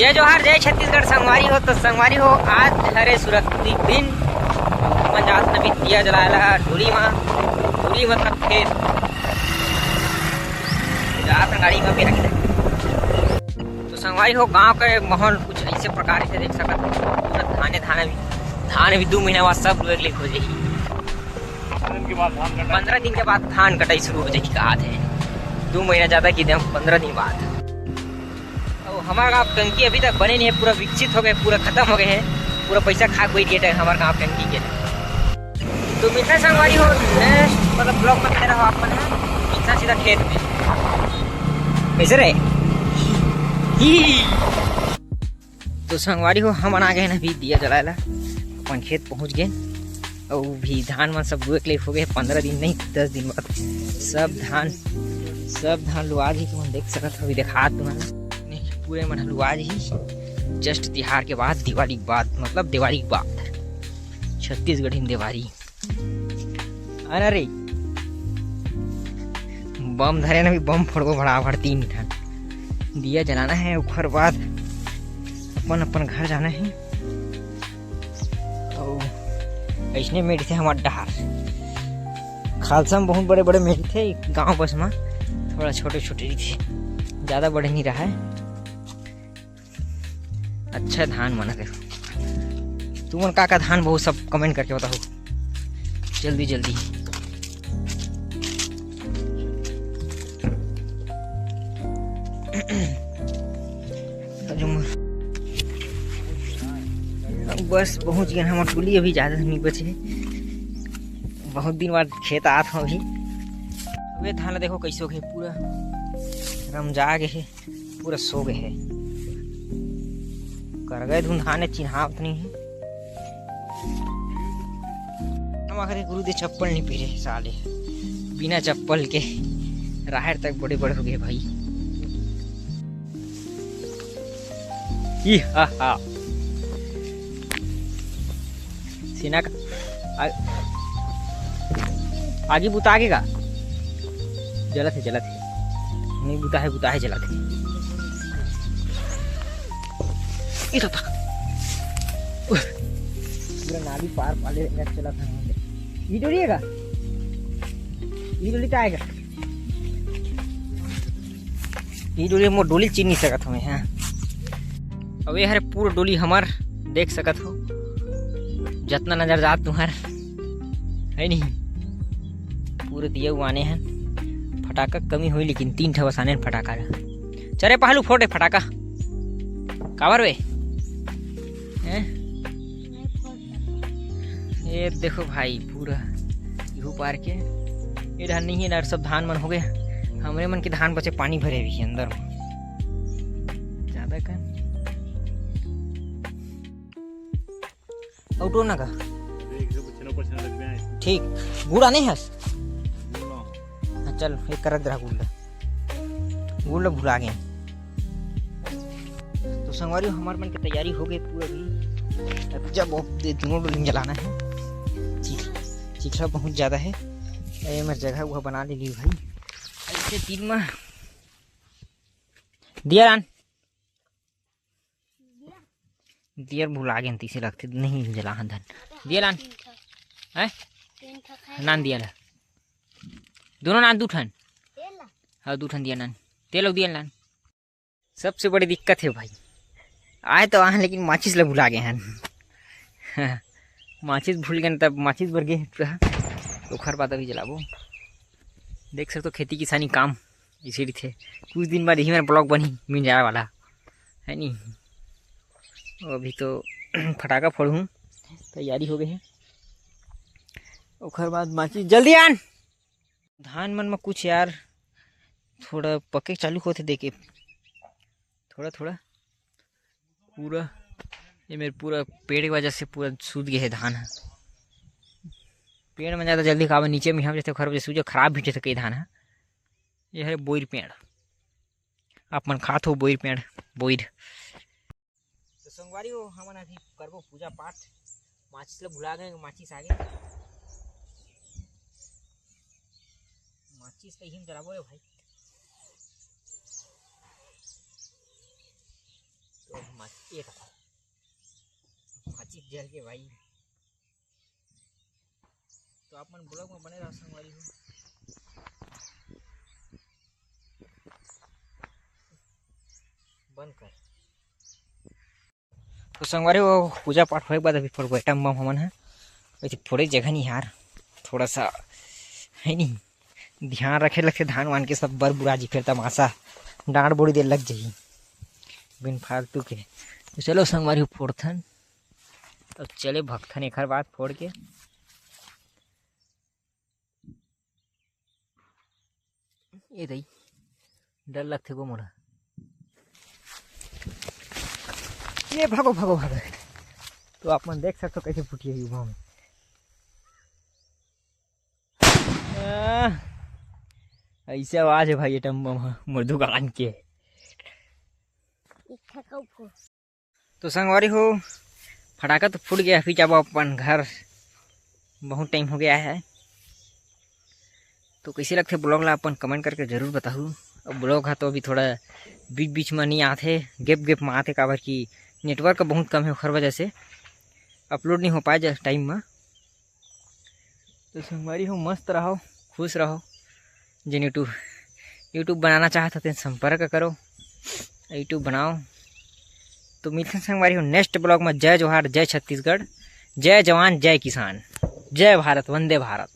जय जोहार जय छत्तीसगढ़ संगवारी हो। तो संगवारी हो आज हरे सुरक्षित दिन मन जात नबी दिया जलाला ढूली मतलब खेत जात गाड़ी में भी रख दे। तो संगवारी हो गांव के माहौल कुछ ऐसे प्रकार से देख सकते पूरा धान भी 2 महीना बाद सब रोए हो जाएगी। 15 दिन के बाद धान कटाई शुरू हो जाएगी। कहा थे 2 महीना ज्यादा की 15 दिन बाद। हमारा गाँव टंकी अभी तक बने नहीं है, पूरा विकसित हो गए, पूरा खत्म हो गए हैं, पूरा पैसा खा कोई गेट है हमारे गाँव टंकी के। तो मिठा संगवारी हो मतलब ब्लॉक में खड़े रहो आप मन है सीधा खेत में कैसे रहे ही। तो संगवारी हो हम आ गए ना अभी दिया जलाला अपन खेत पहुंच गए और भी धान मन सब रुए हो गए। 15 दिन नहीं 10 दिन बाद सब धान लुआ दी। तुम देख सकते हो, अभी देखा तुम्हारा पूरे मन हलुआ ही जस्ट तिहार के बाद दिवाली के बाद मतलब दिवाली के बाद छत्तीसगढ़ी में दिवाली अरे बम धरे ना भी बम फोड़ो भड़ाभड़ 3 मिनट दिया जलाना है। उसके बाद अपन घर जाना है। और ऐसने मेड़ थे हमारे डहार खालसा में बहुत बड़े बड़े मेड़ थे, गाँव बस में थोड़ा छोटे छोटे थे, ज़्यादा बड़े नहीं रहा है। अच्छा धान मना करो तुम का धान बहुत सब कमेंट करके बताओ जल्दी जल्दी। बस पहुंच गए हमारे टोली, अभी ज्यादा नहीं बचे, बहुत दिन बाद खेत आत हूँ। अभी वे धान देखो कैसे हो गए, पूरा रमजा गए है, पूरा सो गए है, कर गए धुंधाने चिन्हावत नहीं है। हमारे गुरुदेव चप्पल नहीं पहने साले, बिना चप्पल के राहर तक बड़े बड़े हो गए भाई। हा सीना का आगे बुता आगे का जलत है नहीं बुता है जलत है। इधर था पूरा नाली पार पाले चला था। ये डोलिएगा ये डोली आएगा ये डोली मोर डोली चीन नहीं सकत हमें। हाँ अब ये हरे पूरा डोली हमार देख सकत हो, जितना नजर जात तुम्हार है नहीं पूरे दिए आने हैं। फटाका कमी हुई लेकिन 3 ठे बसाने फटाका चरे पहलू फोटे फटाका कावर वे ये देखो भाई पूरा यू पार के ये धान नहीं है, सब धान मन हो गए। हमरे मन के धान बचे पानी भरे भी अंदर में ज्यादा कर आउटो ना का ठीक गुड़ा नहीं है। चल एक कर रहा गुड़ भुला गए। तो संगवारी हमारे मन की तैयारी हो गई पूरा भी, जब दोनों डोली जलाना है। चीखला बहुत ज़्यादा है, ये मैं जगह वह बना ले ली भाई। ऐसे 3 में दियर भुला गए तीसरे लगते नहीं जला धन दिया लान है नान दिया ला दोनों नान 2 ठन हाँ 2 ठन दिया नान ते लोग दिया नान। सबसे बड़ी दिक्कत है भाई आए तो वहाँ लेकिन माचिस लोग भुला गए हैं। माचिस भूल गए तब माचिस भर गए तो खर बात अभी जलाबो। देख सकते हो खेती किसानी काम इसीलिए थे। कुछ दिन बाद यही मेरा ब्लॉग बनी मिल जाने वाला है नहीं। अभी तो फटाका फोड़ूँ तैयारी हो गई है। और बाद माचिस जल्दी आन धान मन में कुछ यार थोड़ा पके चालू होते देखे थोड़ा पूरा ये मेरे पूरा पेड़ की वजह से पूरा सूख गया है धान। पेड़ में ज़्यादा जल्दी खावा नीचे में हम जैसे खराब जैसे जो खराब भी जैसे कई धान है। ये है बोईर पेड़, आप मन खात हो बोईर पेड़ बोईर। तो संगवारी हो हम अभी करबो पूजा पाठ। माचिस लोग भुला गए, माचिस आगे माचिस कहीं हम जलाबो रे भाई। तो ये माचिस जल के भाई। तो आप मन ब्लॉग में बने रहो संगवारी हो। बंद कर। तो संगवारी हो पूजा पाठ होने के बाद अभी फोड़ बैठम बम हमन है वैसे थोड़े जगह नहीं यार, थोड़ा सा है नहीं ध्यान रखे लगते धान वान के सब बर बुरा जी फिर तमाशा डांट बोड़ी दे लग जाही बिन फालतू के। तो चलो संगवारी फोड़थन अब चले भगथन एक बात फोड़ के। ये दई डर लगते गो मोला, ये भागो भागो भागो। तो आप मन देख सकते हो कैसे फूटी है युवा में। ऐसे आवाज है भाई टम मर्दू गान के। तो संगवारी हो फटाका तो फूट गया, अभी जब अपन घर बहुत टाइम हो गया है। तो कैसे लगते ब्लॉग ला अपन कमेंट करके जरूर बताओ। अब ब्लॉग है तो अभी थोड़ा बीच बीच में नहीं आते, गेप गेप में आते काबर कि नेटवर्क बहुत कम है, हर वजह से अपलोड नहीं हो पाए जस्ट टाइम में। तो संगवारी हो मस्त रहो, खुश रहो। जिन यूट्यूब बनाना चाहते थे संपर्क करो, यूट्यूब बनाओ। तो मिलते हैं संगवारी हो नेक्स्ट ब्लॉग में। जय जोहार, जय छत्तीसगढ़, जय जवान, जय किसान, जय भारत, वंदे भारत।